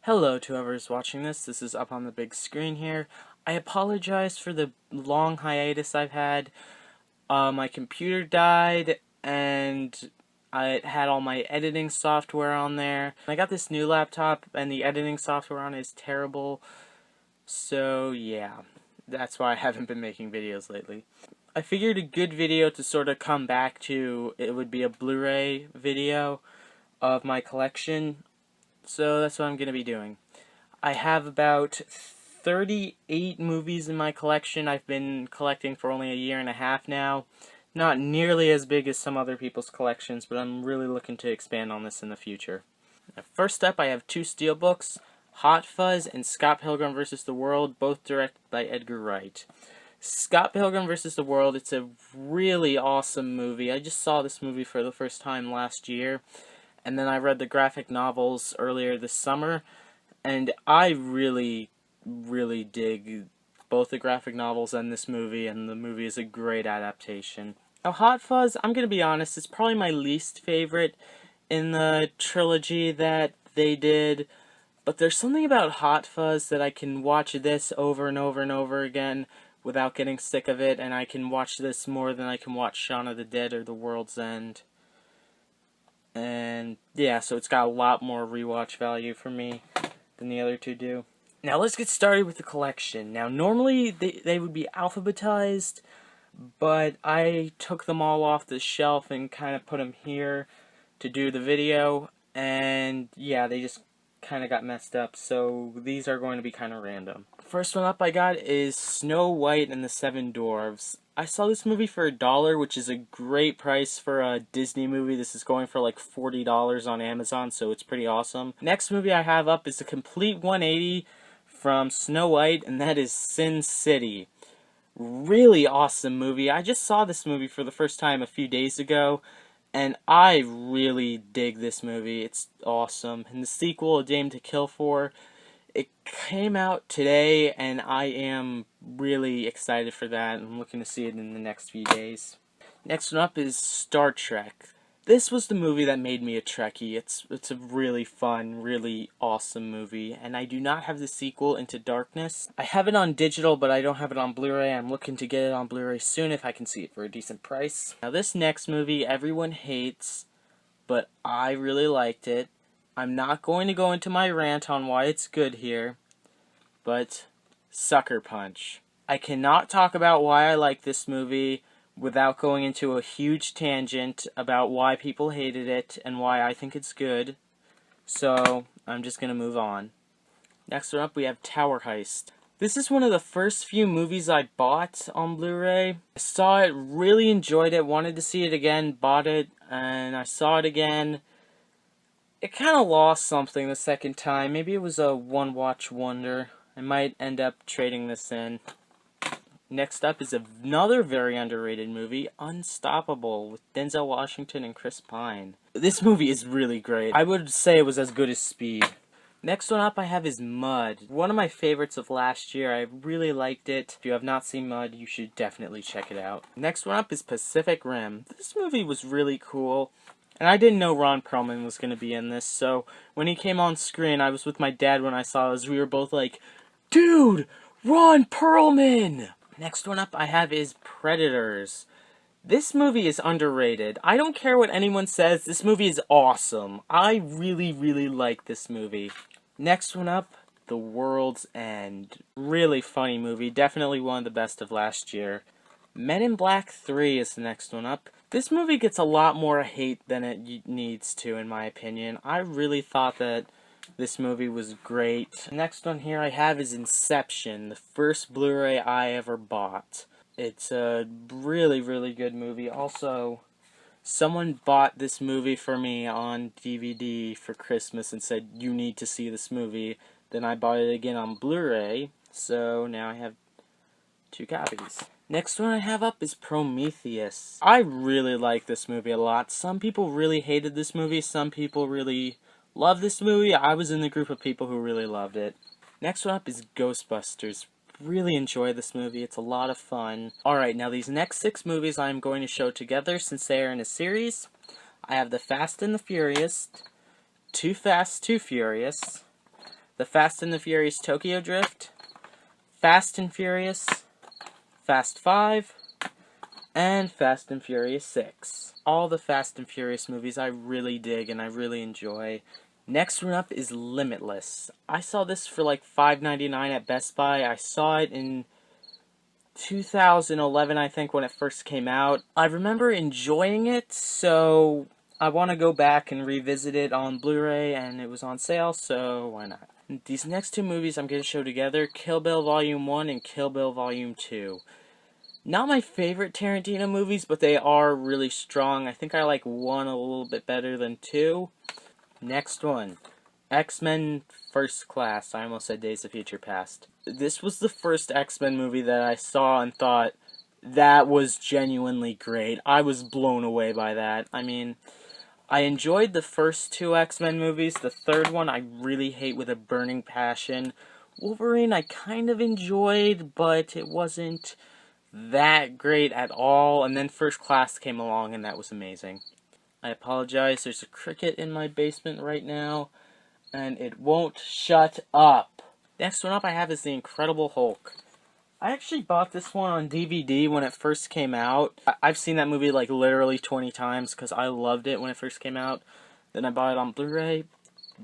Hello to whoever's watching this. This is up on the big screen here. I apologize for the long hiatus I've had. My computer died and I had all my editing software on there. I got this new laptop and the editing software on it is terrible. So yeah, that's why I haven't been making videos lately. I figured a good video to sort of come back to, it would be a Blu-ray video of my collection. So that's what I'm going to be doing. I have about 38 movies in my collection. I've been collecting for only a year and a half now. Not nearly as big as some other people's collections, but I'm really looking to expand on this in the future. Now, first up, I have two steelbooks, Hot Fuzz and Scott Pilgrim vs. the World, both directed by Edgar Wright. Scott Pilgrim vs. the World, it's a really awesome movie. I just saw this movie for the first time last year. And then I read the graphic novels earlier this summer, and I really dig both the graphic novels and this movie, and the movie is a great adaptation. Now, Hot Fuzz, I'm going to be honest, it's probably my least favorite in the trilogy that they did, but there's something about Hot Fuzz that I can watch this over and over and over again without getting sick of it, and I can watch this more than I can watch Shaun of the Dead or The World's End. And yeah, so it's got a lot more rewatch value for me than the other two do. Now let's get started with the collection. Now normally they would be alphabetized, but I took them all off the shelf and kind of put them here to do the video, and yeah, they just kind of got messed up, so these are going to be kind of random. First one up I got is Snow White and the Seven Dwarfs. I saw this movie for $1, which is a great price for a Disney movie. This is going for like $40 on Amazon, so it's pretty awesome. Next movie I have up is a complete 180 from Snow White, and that is Sin City. Really awesome movie. I just saw this movie for the first time a few days ago, and I really dig this movie. It's awesome. And the sequel, A Dame to Kill For, it came out today, and I am really excited for that. I'm looking to see it in the next few days. Next one up is Star Trek. This was the movie that made me a Trekkie. It's a really fun, really awesome movie, and I do not have the sequel, Into Darkness. I have it on digital, but I don't have it on Blu-ray. I'm looking to get it on Blu-ray soon if I can see it for a decent price. Now this next movie everyone hates, but I really liked it. I'm not going to go into my rant on why it's good here, but Sucker Punch. I cannot talk about why I like this movie without going into a huge tangent about why people hated it and why I think it's good, so I'm just going to move on. Next one up we have Tower Heist. This is one of the first few movies I bought on Blu-ray. I saw it, really enjoyed it, wanted to see it again, bought it, and I saw it again. It kind of lost something the second time. Maybe it was a one-watch wonder. I might end up trading this in. Next up is another very underrated movie, Unstoppable, with Denzel Washington and Chris Pine. This movie is really great. I would say it was as good as Speed. Next one up I have is Mud. One of my favorites of last year. I really liked it. If you have not seen Mud, you should definitely check it out. Next one up is Pacific Rim. This movie was really cool. And I didn't know Ron Perlman was going to be in this, so when he came on screen, I was with my dad when I saw this. We were both like, dude, Ron Perlman! Next one up I have is Predators. This movie is underrated. I don't care what anyone says, this movie is awesome. I really like this movie. Next one up, The World's End. Really funny movie, definitely one of the best of last year. Men in Black 3 is the next one up. This movie gets a lot more hate than it needs to, in my opinion. I really thought that this movie was great. Next one here I have is Inception, the first Blu-ray I ever bought. It's a really good movie. Also, someone bought this movie for me on DVD for Christmas and said, you need to see this movie. Then I bought it again on Blu-ray, so now I have 2 copies. Next one I have up is Prometheus. I really like this movie a lot. Some people really hated this movie, some people really loved this movie. I was in the group of people who really loved it. Next one up is Ghostbusters. Really enjoy this movie, it's a lot of fun. Alright, now these next 6 movies I'm going to show together since they are in a series. I have The Fast and the Furious, Too Fast, Too Furious, The Fast and the Furious Tokyo Drift, Fast and Furious, Fast 5, and Fast and Furious 6. All the Fast and Furious movies I really dig and I really enjoy. Next one up is Limitless. I saw this for like $5.99 at Best Buy. I saw it in 2011, I think, when it first came out. I remember enjoying it, so I want to go back and revisit it on Blu-ray, and it was on sale, so why not? These next two movies I'm going to show together, Kill Bill Volume 1 and Kill Bill Volume 2. Not my favorite Tarantino movies, but they are really strong. I think I like one a little bit better than two. Next one, X-Men First Class. I almost said Days of Future Past. This was the first X-Men movie that I saw and thought, that was genuinely great. I was blown away by that. I mean, I enjoyed the first two X-Men movies. The third one I really hate with a burning passion. Wolverine I kind of enjoyed, but it wasn't that great at all. And then First Class came along, and that was amazing. I apologize, there's a cricket in my basement right now, and it won't shut up. Next one up I have is The Incredible Hulk. I actually bought this one on DVD when it first came out. I've seen that movie like literally 20 times because I loved it when it first came out. Then I bought it on Blu-ray.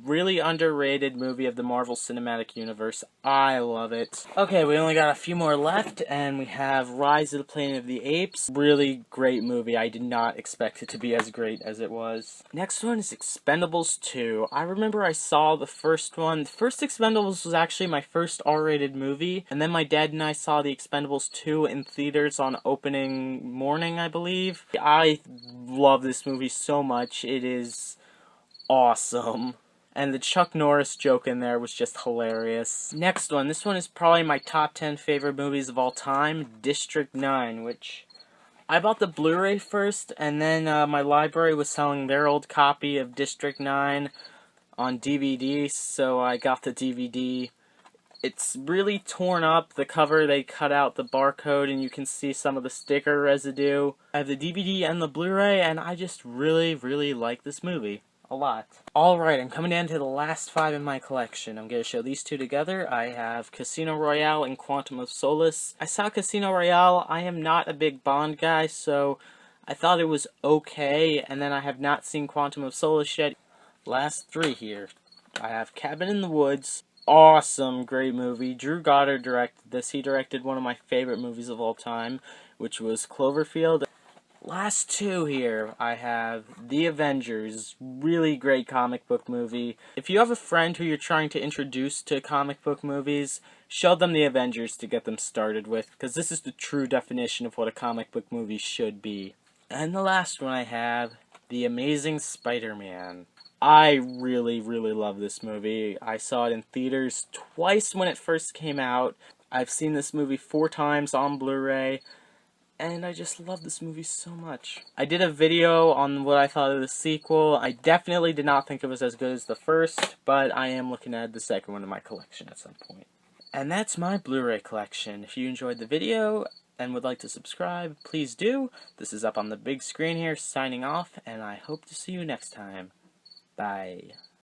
Really underrated movie of the Marvel Cinematic Universe. I love it. Okay, we only got a few more left, and we have Rise of the Planet of the Apes. Really great movie. I did not expect it to be as great as it was. Next one is Expendables 2. I remember I saw the first one. The first Expendables was actually my first R-rated movie, and then my dad and I saw the Expendables 2 in theaters on opening morning, I believe. I love this movie so much. It is awesome. And the Chuck Norris joke in there was just hilarious. Next one. This one is probably my top 10 favorite movies of all time. District 9, which I bought the Blu-ray first, and then my library was selling their old copy of District 9 on DVD, so I got the DVD. It's really torn up. The cover, they cut out the barcode, and you can see some of the sticker residue. I have the DVD and the Blu-ray, and I just really, really like this movie. A lot. Alright, I'm coming down to the last 5 in my collection. I'm going to show these two together. I have Casino Royale and Quantum of Solace. I saw Casino Royale. I am not a big Bond guy, so I thought it was okay, and then I have not seen Quantum of Solace yet. Last 3 here. I have Cabin in the Woods. Awesome, great movie. Drew Goddard directed this. He directed one of my favorite movies of all time, which was Cloverfield. Last 2 here, I have The Avengers, really great comic book movie. If you have a friend who you're trying to introduce to comic book movies, show them The Avengers to get them started with, because this is the true definition of what a comic book movie should be. And the last one I have, The Amazing Spider-Man. I really, really love this movie. I saw it in theaters twice when it first came out. I've seen this movie 4 times on Blu-ray. And I just love this movie so much. I did a video on what I thought of the sequel. I definitely did not think it was as good as the first, but I am looking at the second one in my collection at some point. And that's my Blu-ray collection. If you enjoyed the video and would like to subscribe, please do. This is up on the big screen here, signing off, and I hope to see you next time. Bye.